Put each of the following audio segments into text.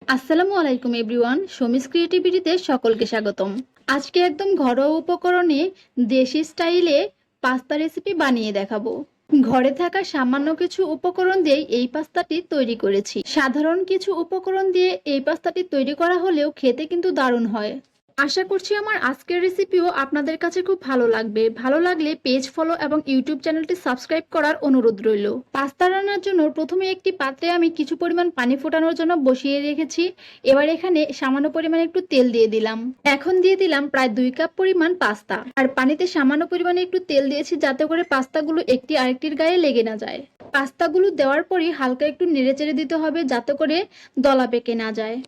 আসসালামু আলাইকুম এভরিওয়ান, শমিস ক্রিয়েটিভিটিতে সকলকে স্বাগতম। আজকে একদম ঘরোয়া উপকরণে দেশি স্টাইলে পাস্তা রেসিপি বানিয়ে দেখাবো। ঘরে থাকা সামান্য কিছু উপকরণ দিয়ে এই পাস্তাটি তৈরি করেছি। সাধারণ কিছু উপকরণ দিয়ে এই পাস্তাটি তৈরি করা হলেও খেতে কিন্তু দারুণ হয়। আশা করছি আমার আজকের রেসিপিও আপনাদের কাছে খুব ভালো লাগবে। ভালো লাগলে পেজ ফলো এবং ইউটিউব চ্যানেলটি সাবস্ক্রাইব করার অনুরোধ রইল। পাস্তা রান্নার জন্য প্রথমে একটি পাত্রে আমি কিছু পরিমাণ পানি ফোটানোর জন্য বসিয়ে রেখেছি। এবার এখানে সামান্য পরিমাণে একটু তেল দিয়ে দিলাম। এখন দিয়ে দিলাম প্রায় 2 কাপ পরিমাণ পাস্তা। আর পানিতে সামান্য পরিমাণে একটু তেল দিয়েছি যাতে করে পাস্তাগুলো একটি আরেকটির গায়ে লেগে না যায়। পাস্তাগুলো দেওয়ার পরই হালকা একটু নেড়েচেড়ে দিতে হবে যাতে করে দলা পেকে না যায়।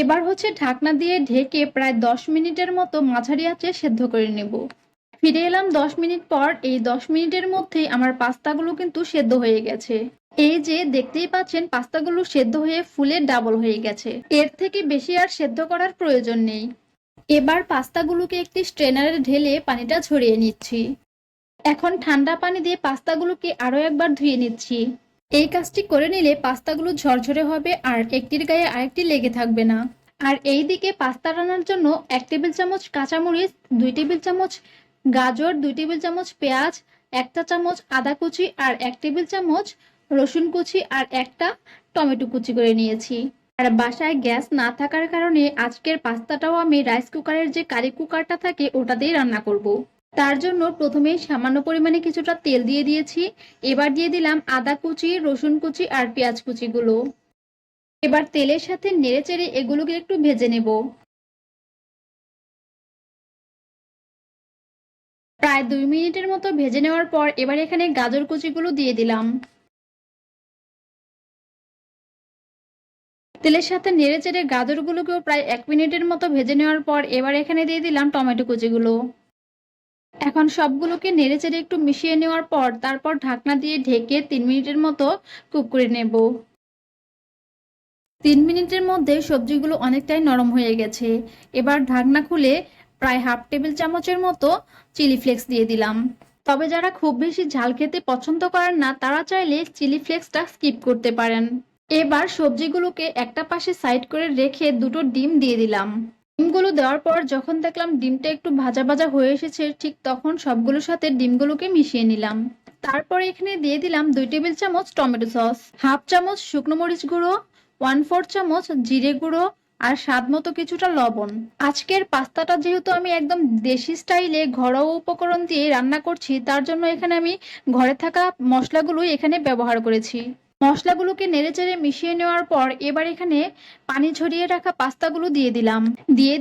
এবার ঢাকনা দিয়ে ঢেকে প্রায় 10 মিনিটের মতো মাঝারি আঁচে সেদ্ধ করে নেব। ফিরে এলাম 10 মিনিট পর। এই 10 মিনিটের মধ্যেই আমার পাস্তাগুলো কিন্তু সেদ্ধ হয়ে গেছে। এই যে দেখতেই পাচ্ছেন পাস্তাগুলো সেদ্ধ হয়ে ফুলে ডাবল হয়ে গেছে। এর থেকে বেশি আর সেদ্ধ করার প্রয়োজন নেই। এবার পাস্তাগুলোকে একটি স্ট্রেনারে ঢেলে পানিটা ঝরিয়ে নিচ্ছি। এখন ঠান্ডা পানি দিয়ে পাস্তাগুলোকে আরো একবার ধুয়ে নিচ্ছি। এই কাজটি করে নিলে পাস্তাগুলো ঝরঝরে হবে আর একটির গায়ে আরেকটি লেগে থাকবে না। আর এই দিকে পাস্তা রান্নার জন্য 1 টেবিল চামচ কাঁচামরিচ, 2 টেবিল চামচ গাজর, 2 টেবিল চামচ পেঁয়াজ, 1 চা চামচ আদা কুচি আর 1 টেবিল চামচ রসুন কুচি আর একটা টমেটো কুচি করে নিয়েছি। আর বাসায় গ্যাস না থাকার কারণে আজকের পাস্তাটাও আমি রাইস কুকারের যে কারি কুকারটা থাকে ওটাতেই রান্না করব। তার জন্য প্রথমেই সামান্য পরিমাণে কিছুটা তেল দিয়ে দিয়েছি। এবার দিয়ে দিলাম আদা কুচি, রসুন কুচি আর পেঁয়াজ কুচিগুলো। এবার তেলের সাথে নেড়েচেড়ে এগুলোকে একটু ভেজে নেব। প্রায় 2 মিনিটের মতো ভেজে নেওয়ার পর এবার এখানে গাজর কুচিগুলো দিয়ে দিলাম। তেলের সাথে নেড়েচেড়ে গাজরগুলোকেও প্রায় 1 মিনিটের মতো ভেজে নেওয়ার পর এবার এখানে দিয়ে দিলাম টমেটো কুচিগুলো। এখন সবগুলোকে নেড়েচেড়ে একটু মিশিয়ে নেওয়ার পর তারপর ঢাকনা দিয়ে ঢেকে 3 মিনিটের মতো কুক করে নেব। 3 মিনিটের মধ্যে সবজিগুলো অনেকটাই নরম হয়ে গেছে। এবার ঢাকনা খুলে প্রায় হাফ টেবিল চামচের মতো চিলি ফ্লেক্স দিয়ে দিলাম। তবে যারা খুব বেশি ঝাল খেতে পছন্দ করেন না তারা চাইলে চিলি ফ্লেক্সটা স্কিপ করতে পারেন। এবার সবজিগুলোকে একটা পাশে সাইড করে রেখে দুটো ডিম দিয়ে দিলাম। ডিমগুলো দেওয়ার পর যখন দেখলাম ডিমটা একটু ভাজা ভাজা হয়ে এসেছে ঠিক তখন সবগুলোর সাথে ডিমগুলোকে মিশিয়ে নিলাম। তারপরে এখানে দিয়ে দিলাম 2 টেবিল চামচ টমেটো সস, হাফ চামচ শুকনো মরিচ গুঁড়ো, 1/4 চামচ জিরে গুঁড়ো আর স্বাদ মতো কিছুটা লবণ। আজকের পাস্তাটা যেহেতু আমি একদম দেশি স্টাইলে ঘরোয়া উপকরণ দিয়ে রান্না করছি তার জন্য এখানে আমি ঘরে থাকা মশলাগুলোই এখানে ব্যবহার করেছি। মশলাগুলোকে নেড়েচেড়ে মিশিয়ে নেওয়ার পর এবার এখানে পানি ঝরিয়ে রাখা পাস্তাগুলো দিয়ে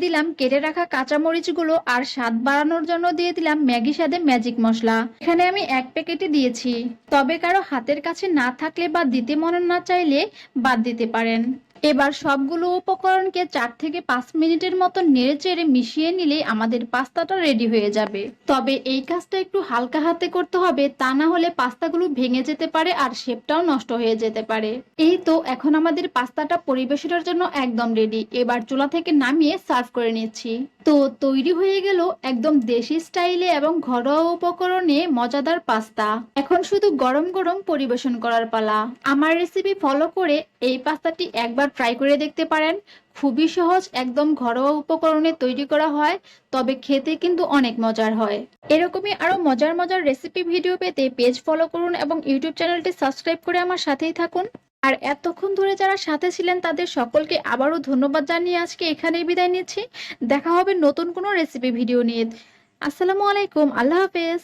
দিলাম কেটে রাখা কাঁচামরিচগুলো আর স্বাদ বাড়ানোর জন্য দিয়ে দিলাম ম্যাগি স্বাদে ম্যাজিক মশলা। এখানে আমি 1 প্যাকেটই দিয়েছি। তবে কারো হাতের কাছে না থাকলে বা দিতে মনে না চাইলে বাদ দিতে পারেন। এবার সবগুলো উপকরণকে 4 থেকে 5 মিনিটের মতো নেড়েচেড়ে মিশিয়ে নিলেই আমাদের পাস্তাটা রেডি হয়ে যাবে। তবে এই কাজটা একটু হালকা হাতে করতে হবে, তা না হলে পাস্তাগুলো ভেঙে যেতে পারে আর শেপটাও নষ্ট হয়ে যেতে পারে। এই তো এখন আমাদের পাস্তাটা পরিবেশনের জন্য একদম রেডি। এবার চুলা থেকে নামিয়ে সার্ভ করে নিচ্ছি। তো তৈরি হয়ে গেল একদম দেশি স্টাইলে এবং ঘরোয়া উপকরণে মজাদার পাস্তা। এখন শুধু গরম গরম পরিবেশন করার পালা। আমার রেসিপি ফলো করে এই পাস্তাটি একবার ট্রাই করে দেখতে পারেন। খুবই সহজ, একদম ঘরোয়া উপকরণে তৈরি করা হয়, তবে খেতে কিন্তু অনেক মজার হয়। এরকমই আরো মজার মজার রেসিপি ভিডিও পেতে পেজ ফলো করুন এবং ইউটিউব চ্যানেলটি সাবস্ক্রাইব করে আমার সাথেই থাকুন। আর এতক্ষণ ধরে যারা সাথে ছিলেন তাদের সকলকে আবারও ধন্যবাদ জানিয়ে আজকে এখানেই বিদায় নিচ্ছি। দেখা হবে নতুন কোনো রেসিপি ভিডিও নিয়ে। আসসালামু আলাইকুম, আল্লাহ হাফেজ।